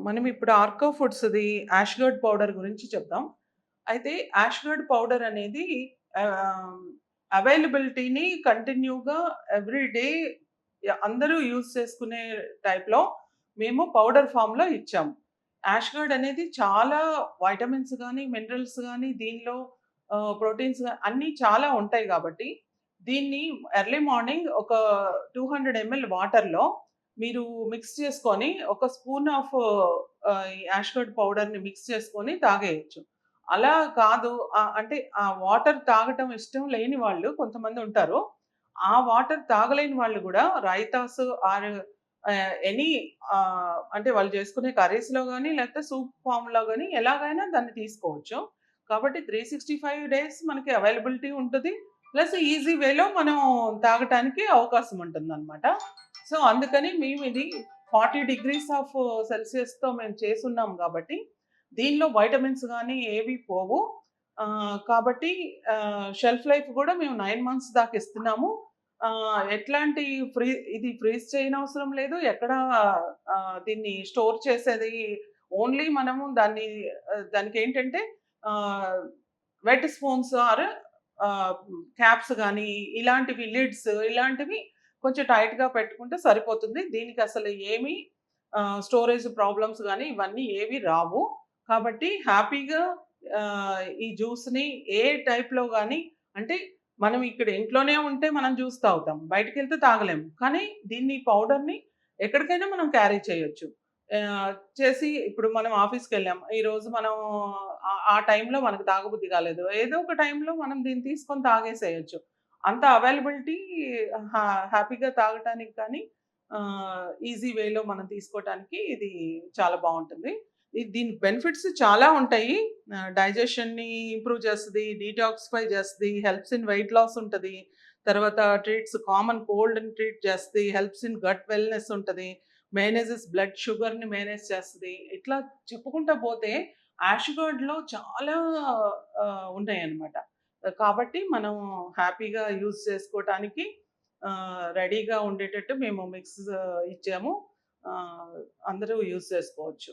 మనం ఇప్పుడు ఆర్కో ఫుడ్స్‌ది యాష్‌గర్డ్ పౌడర్ గురించి చెప్దాం. అయితే యాష్‌గర్డ్ పౌడర్ అనేది ఆహ్, అవైలబిలిటీని కంటిన్యూగా ఎవ్రీ డే అందరూ యూజ్ చేసుకునే టైప్‌లో మేము పౌడర్ ఫార్మ్‌లో ఇచ్చాము. యాష్‌గర్డ్ అనేది చాలా వైటమిన్స్ గాని, మినరల్స్ గాని దీనిలో ప్రోటీన్స్ అన్నీ చాలా ఉంటాయి గాబట్టి, దీన్ని ఎర్లీ మార్నింగ్ ఒక 200 ఎంఎల్ వాటర్‌లో మీరు మిక్స్ చేసుకొని ఒక స్పూన్ ఆఫ్ ఈ యాష్‌గర్డ్ పౌడర్‌ని మిక్స్ చేసుకొని తాగేయొచ్చు. అలా కాదు అంటే ఆ వాటర్ తాగటం ఇష్టం లేని వాళ్ళు కొంతమందుంటారు. ఆ వాటర్ తాగలేని వాళ్ళు గూడా రైతాస్ ఆర్ ఎనీ అంటే వాళ్ళు చేసుకునే కర్రీస్‌లో గాని, లేకపోతే సూప్ ఫార్మ్‌లో గాని ఎలాగైనా దాన్ని తీసుకోవచ్చు. కాబట్టి 365 డేస్ మనకి అవైలబిలిటీ ఉంటది. ప్లస్ ఈజీ వేలో మనం తాగటానికి అవకాశం ఉంటుందనమాట. సో, అందుకని మేమిది 40 డిగ్రీస్ ఆఫ్ సెల్సియస్‌తో మేము చేసున్నాం గాబట్టి, దీనిలో వైటమిన్స్ గాని ఏవి పోవు. కాబట్టి షెల్ఫ్ లైఫ్ గూడా మేము 9 మంత్స్ దాకా ఇస్తున్నాము. ఎట్లాంటి ఫ్రీ ఇది ఫ్రీజ్ చేయనవసరం లేదు. ఎక్కడ దీన్ని స్టోర్ చేసేది ఓన్లీ మనము దానికేంటంటే ఆహ్, వెట్ స్పూన్స్ ఆర్ ఆహ్, క్యాప్స్ గానీ, ఇలాంటివి లిడ్స్ ఇలాంటివి కొంచెం టైట్‌గా పెట్టుకుంటే సరిపోతుంది. దీనికసలు ఏమి స్టోరేజ్ ప్రాబ్లమ్స్ గానీ, ఇవన్నీ ఏవి రావు. కాబట్టి హ్యాపీగా ఈ జ్యూస్‌ని ఏ టైప్‌లో గానీ అంటే మనం ఇక్కడ ఇంట్లోనే ఉంటే మనం జ్యూస్ తాగుతాం. బయటికెళ్తే తాగలేము. కానీ దీన్ని పౌడర్‌ని ఎక్కడికైనా మనం క్యారీ చేయొచ్చు. చేసి ఇప్పుడు మనం ఆఫీస్‌కెళ్ళాం. ఈరోజు మనం ఆ టైంలో మనకు తాగబుద్ధి కాలేదు. ఏదో ఒక టైంలో మనం దీన్ని తీసుకొని తాగేసేయొచ్చు. అంత అవైలబిలిటీ హా హ్యాపీగా తాగటానికి కానీ ఈజీ వేలో మనం తీసుకోవటానికి ఇది చాలా బావుంటుంది. దీని బెనిఫిట్స్ చాలా ఉంటాయి. డైజెషన్‌ని ఇంప్రూవ్ చేస్తది, డీటాక్సిఫై చేస్తది, హెల్ప్స్ ఇన్ వెయిట్ లాస్ ఉంటది. తర్వాత ట్రీట్స్ కామన్ కోల్డ్‌ని ట్రీట్ చేస్తది, హెల్ప్స్ ఇన్ గట్ వెల్‌నెస్ ఉంటది. మేనేజెస్ బ్లడ్ షుగర్‌ని మేనేజ్ చేస్తది. ఇట్లా చెప్పుకుంటా పోతే యాష్‌గర్డ్‌లో చాలా ఉన్నాయన్నమాట. కాబట్టి మనం హ్యాపీగా యూజ్ చేసుకోవటానికి రెడీగా ఉండేటట్టు మేము మిక్స్ ఇచ్చాము. అందరూ యూజ్ చేసుకోవచ్చు.